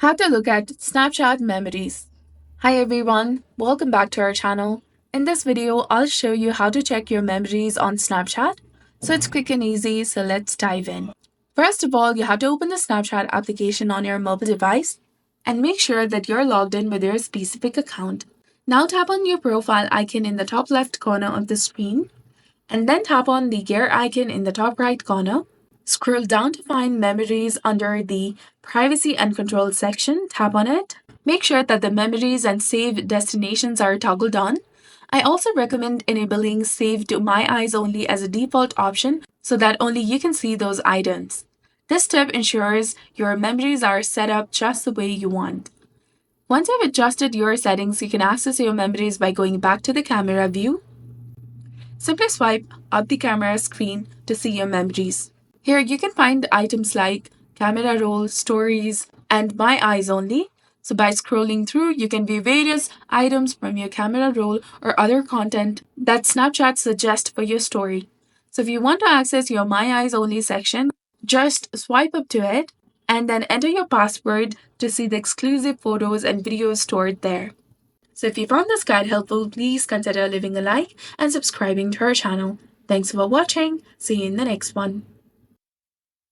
How to look at Snapchat memories. Hi everyone, welcome back to our channel. In this video, I'll show you how to check your memories on Snapchat. So it's quick and easy, so let's dive in. First of all, you have to open the Snapchat application on your mobile device and make sure that you're logged in with your specific account. Now tap on your profile icon in the top left corner of the screen and then tap on the gear icon in the top right corner. Scroll down to find Memories under the Privacy and Control section. Tap on it. Make sure that the memories and save destinations are toggled on. I also recommend enabling Save to My Eyes Only as a default option so that only you can see those items. This step ensures your memories are set up just the way you want. Once you've adjusted your settings, you can access your memories by going back to the camera view. Simply swipe up the camera screen to see your memories. Here you can find items like camera roll, stories, and my eyes only. So by scrolling through, you can view various items from your camera roll or other content that Snapchat suggests for your story. So if you want to access your my eyes only section, just swipe up to it and then enter your password to see the exclusive photos and videos stored there. So if you found this guide helpful, please consider leaving a like and subscribing to our channel. Thanks for watching. See you in the next one.